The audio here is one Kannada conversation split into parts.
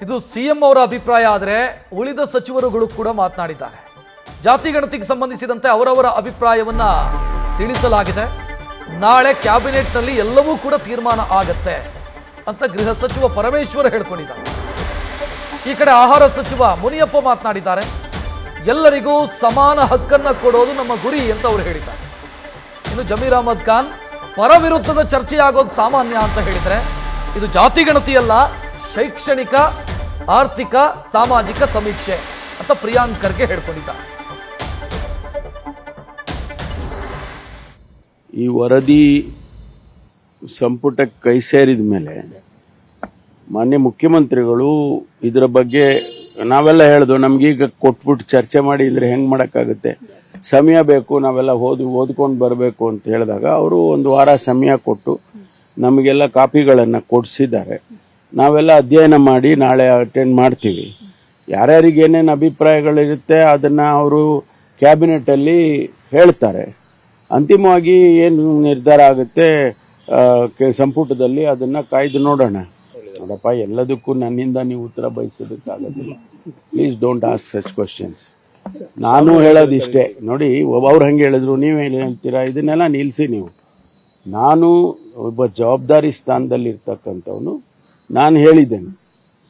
ಇದು ಸಿಎಂ ಅವರ ಅಭಿಪ್ರಾಯ ಆದರೆ ಉಳಿದ ಸಚಿವರುಗಳು ಕೂಡ ಮಾತನಾಡಿದ್ದಾರೆ. ಜಾತಿ ಗಣತಿಗೆ ಸಂಬಂಧಿಸಿದಂತೆ ಅವರವರ ಅಭಿಪ್ರಾಯವನ್ನ ತಿಳಿಸಲಾಗಿದೆ. ನಾಳೆ ಕ್ಯಾಬಿನೆಟ್ನಲ್ಲಿ ಎಲ್ಲವೂ ಕೂಡ ತೀರ್ಮಾನ ಆಗತ್ತೆ ಅಂತ ಗೃಹ ಸಚಿವ ಪರಮೇಶ್ವರ್ ಹೇಳಿಕೊಂಡಿದ್ದಾರೆ. ಈ ಕಡೆ ಆಹಾರ ಸಚಿವ ಮುನಿಯಪ್ಪ ಮಾತನಾಡಿದ್ದಾರೆ. ಎಲ್ಲರಿಗೂ ಸಮಾನ ಹಕ್ಕನ್ನ ಕೊಡೋದು ನಮ್ಮ ಗುರಿ ಅಂತ ಅವರು ಹೇಳಿದ್ದಾರೆ. ಇನ್ನು ಜಮೀರ್ ಅಹಮದ್ ಖಾನ್ ಪರ ವಿರುದ್ಧದ ಚರ್ಚೆ ಆಗೋದು ಸಾಮಾನ್ಯ ಅಂತ ಹೇಳಿದರೆ ಇದು ಜಾತಿ ಗಣತಿಯಲ್ಲ, ಶೈಕ್ಷಣಿಕ, ಆರ್ಥಿಕ, ಸಾಮಾಜಿಕ ಸಮೀಕ್ಷೆ ಅಂತ ಪ್ರಿಯಾಂಕ್ ಖರ್ಗೆ ಹೇಳಿಕೊಂಡಿದ್ದಾರೆ. ಈ ವರದಿ ಸಂಪುಟಕ್ಕೆ ಕೈ ಸೇರಿದ ಮೇಲೆ ಮಾನ್ಯ ಮುಖ್ಯಮಂತ್ರಿಗಳು ಇದರ ಬಗ್ಗೆ ನಾವೆಲ್ಲ ಹೇಳ್ದು ನಮ್ಗೀಗ ಕೊಟ್ಬಿಟ್ಟು ಚರ್ಚೆ ಮಾಡಿ ಇದ್ರೆ ಹೆಂಗ್ ಮಾಡಕ್ಕಾಗುತ್ತೆ, ಸಮಯ ಬೇಕು, ನಾವೆಲ್ಲ ಓದ್ಕೊಂಡು ಬರಬೇಕು ಅಂತ ಹೇಳಿದಾಗ ಅವರು ಒಂದು ವಾರ ಸಮಯ ಕೊಟ್ಟು ನಮಗೆಲ್ಲ ಕಾಪಿಗಳನ್ನು ಕೊಡಿಸಿದ್ದಾರೆ. ನಾವೆಲ್ಲ ಅಧ್ಯಯನ ಮಾಡಿ ನಾಳೆ ಅಟೆಂಡ್ ಮಾಡ್ತೀವಿ. ಯಾರ್ಯಾರಿಗೆ ಏನೇನು ಅಭಿಪ್ರಾಯಗಳಿರುತ್ತೆ ಅದನ್ನ ಅವರು ಕ್ಯಾಬಿನೆಟಲ್ಲಿ ಹೇಳ್ತಾರೆ. ಅಂತಿಮವಾಗಿ ಏನು ನಿರ್ಧಾರ ಆಗುತ್ತೆ ಸಂಪುಟದಲ್ಲಿ ಅದನ್ನ ಕಾಯ್ದು ನೋಡೋಣ. ನೋಡಪ್ಪ, ಎಲ್ಲದಕ್ಕೂ ನನ್ನಿಂದ ನೀವು ಉತ್ತರ ಬಯಸೋದಕ್ಕಾಗೋದಿಲ್ಲ. Please don't ask such questions. ನಾನು ಹೇಳೋದಿಷ್ಟೇ, ನೋಡಿ, ಅವ್ರು ಹಂಗೆ ಹೇಳಿದ್ರು, ನೀವೇನು ಹೇಳ್ತೀರಾ, ಇದನ್ನೆಲ್ಲ ನಿಲ್ಲಿಸಿ ನೀವು. ನಾನು ಒಬ್ಬ ಜವಾಬ್ದಾರಿ ಸ್ಥಾನದಲ್ಲಿ ಇರ್ತಕ್ಕಂಥವನು. ನಾನು ಹೇಳಿದ್ದೇನೆ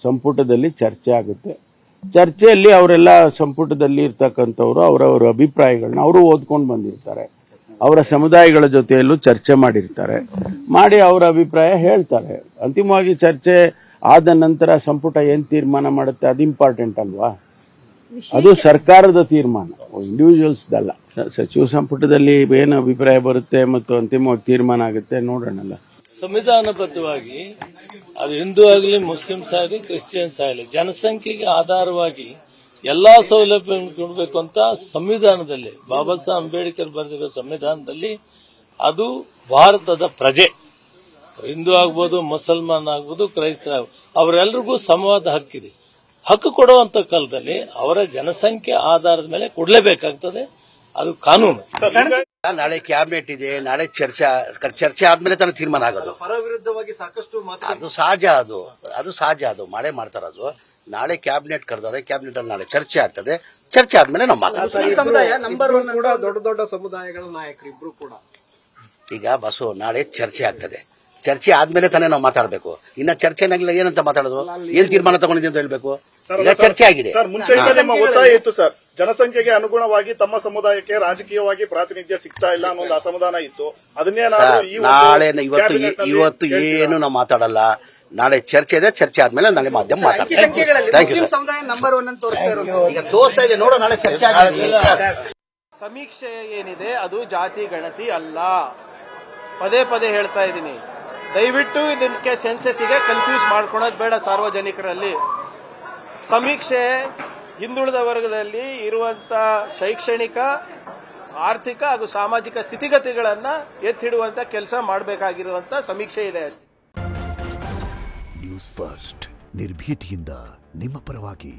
ಸಂಪುಟದಲ್ಲಿ ಚರ್ಚೆ ಆಗುತ್ತೆ. ಚರ್ಚೆಯಲ್ಲಿ ಅವರೆಲ್ಲ ಸಂಪುಟದಲ್ಲಿ ಇರ್ತಕ್ಕಂಥವ್ರು ಅವರವರ ಅಭಿಪ್ರಾಯಗಳನ್ನ ಅವರು ಓದ್ಕೊಂಡು ಬಂದಿರ್ತಾರೆ. ಅವರ ಸಮುದಾಯಗಳ ಜೊತೆಯಲ್ಲೂ ಚರ್ಚೆ ಮಾಡಿರ್ತಾರೆ. ಮಾಡಿ ಅವರ ಅಭಿಪ್ರಾಯ ಹೇಳ್ತಾರೆ. ಅಂತಿಮವಾಗಿ ಚರ್ಚೆ ಆದ ನಂತರ ಸಂಪುಟ ಏನ್ ತೀರ್ಮಾನ ಮಾಡುತ್ತೆ ಅದು ಇಂಪಾರ್ಟೆಂಟ್ ಅಲ್ವಾ? ಅದು ಸರ್ಕಾರದ ತೀರ್ಮಾನ, ಇಂಡಿವಿಜುವಲ್ಸ್ದಲ್ಲ. ಸಚಿವ ಸಂಪುಟದಲ್ಲಿ ಏನು ಅಭಿಪ್ರಾಯ ಬರುತ್ತೆ ಮತ್ತು ಅಂತಿಮವಾಗಿ ತೀರ್ಮಾನ ಆಗುತ್ತೆ ನೋಡೋಣಲ್ಲ. ಸಂವಿಧಾನಬದ್ಧವಾಗಿ ಅದು ಹಿಂದೂ ಆಗಲಿ, ಮುಸ್ಲಿಮ್ಸ್ ಆಗಲಿ, ಕ್ರಿಶ್ಚಿಯನ್ಸ್ ಆಗಲಿ ಜನಸಂಖ್ಯೆಗೆ ಆಧಾರವಾಗಿ ಎಲ್ಲಾ ಸೌಲಭ್ಯಗಳನ್ನು ಕೊಡಬೇಕು ಅಂತ ಸಂವಿಧಾನದಲ್ಲಿ ಬಾಬಾ ಸಾಹೇಬ್ ಅಂಬೇಡ್ಕರ್ ಬರೆದಿರೋ ಸಂವಿಧಾನದಲ್ಲಿ ಅದು ಭಾರತದ ಪ್ರಜೆ, ಹಿಂದೂ ಆಗ್ಬೋದು, ಮುಸಲ್ಮಾನ್ ಆಗ್ಬೋದು, ಕ್ರೈಸ್ತರಾಗ್ಬೋದು, ಅವರೆಲ್ಲರಿಗೂ ಸಮವಾದ ಹಕ್ಕಿದೆ. ಹಕ್ಕು ಕೊಡುವಂತ ಕಾಲದಲ್ಲಿ ಅವರ ಜನಸಂಖ್ಯೆ ಆಧಾರದ ಮೇಲೆ ಕೊಡಲೇಬೇಕಾಗ್ತದೆ. ಅದು ಕಾನೂನು. ನಾಳೆ ಕ್ಯಾಬಿನೆಟ್ ಇದೆ, ನಾಳೆ ಚರ್ಚೆ ಆದ್ಮೇಲೆ ತಾನೇ ತೀರ್ಮಾನ ಆಗೋದು. ಪರ ವಿರುದ್ಧವಾಗಿ ಸಾಕಷ್ಟು ಅದು ಸಹಜ, ಅದು ಸಹಜ, ಅದು ಮಾಡೇ ಮಾಡ್ತಾರದು. ನಾಳೆ ಕ್ಯಾಬಿನೆಟ್ ಕರೆದವ್ರೆ, ಕ್ಯಾಬಿನೆಟ್ ಅಲ್ಲಿ ನಾಳೆ ಚರ್ಚೆ ಆಗ್ತದೆ. ಚರ್ಚೆ ಆದ್ಮೇಲೆ ನಾವು ಮಾತಾಡ್ತೀವಿ. ನಂಬರ್ ಒನ್ ಕೂಡ ದೊಡ್ಡ ದೊಡ್ಡ ಸಮುದಾಯಗಳ ನಾಯಕರು ಇಬ್ರು ಕೂಡ ಈಗ ಬಸ್ಸು ನಾಳೆ ಚರ್ಚೆ ಆಗ್ತದೆ. ಚರ್ಚೆ ಆದ್ಮೇಲೆ ತಾನೇ ನಾವು ಮಾತಾಡಬೇಕು. ಇನ್ನ ಚರ್ಚೆನಾಗಿಲ್ಲ, ಏನಂತ ಮಾತಾಡೋದು, ಏನ್ ತೀರ್ಮಾನ ತಗೊಂಡಿದೆ ಅಂತ ಹೇಳ್ಬೇಕು. ಈಗ ಚರ್ಚೆ ಆಗಿದೆ. ಮುಂಚೆ ನಿಮ್ಮ ಒತ್ತಾಯ ಇತ್ತು ಸರ್, ಜನಸಂಖ್ಯೆಗೆ ಅನುಗುಣವಾಗಿ ತಮ್ಮ ಸಮುದಾಯಕ್ಕೆ ರಾಜಕೀಯವಾಗಿ ಪ್ರಾತಿನಿಧ್ಯ ಸಿಗ್ತಾ ಇಲ್ಲ ಅನ್ನೋ ಒಂದು ಅಸಮಾಧಾನ ಇತ್ತು. ಅದನ್ನೇ ನಾಳೆ ಇವತ್ತು ಏನು ನಾವು ಮಾತಾಡಲ್ಲ. ನಾಳೆ ಚರ್ಚೆ ಇದೆ, ಚರ್ಚೆ ಆದ್ಮೇಲೆ ನಾಳೆ ಮಾಧ್ಯಮ ಮಾತಾಡ್ತಾರೆ. Thank you sir. Number one ಅಂತ ಈಗ ತೋರಿಸ್ತಾ ಇದೆ ನೋಡೋ, ನಾಳೆ ಚರ್ಚೆ ಆಗಿದೆ. ಸಮೀಕ್ಷೆ ಏನಿದೆ ಅದು ಜಾತಿ ಗಣತಿ ಅಲ್ಲ. ಪದೇ ಪದೇ ಹೇಳ್ತಾ ಇದ್ದೀನಿ, ದಯವಿಟ್ಟು ಇದಕ್ಕೆ ಸೆನ್ಸಸ್ಗೆ ಕನ್ಫ್ಯೂಸ್ ಮಾಡ್ಕೊಳ್ಳೋದು ಬೇಡ ಸಾರ್ವಜನಿಕರಲ್ಲಿ. ಸಮೀಕ್ಷೆ ಹಿಂದುಳಿದ ವರ್ಗದಲ್ಲಿ ಇರುವಂತ ಶೈಕ್ಷಣಿಕ, ಆರ್ಥಿಕ ಹಾಗೂ ಸಾಮಾಜಿಕ ಸ್ಥಿತಿಗತಿಗಳನ್ನ ಎತ್ತಿಡುವಂತ ಕೆಲಸ ಮಾಡಬೇಕಾಗಿರುವಂತ ಸಮೀಕ್ಷೆ ಇದೆ ಅಷ್ಟೇ. ನ್ಯೂಸ್ ಫಸ್ಟ್, ನಿರ್ಭೀತಿಯಿಂದ ನಿಮ್ಮ ಪರವಾಗಿ.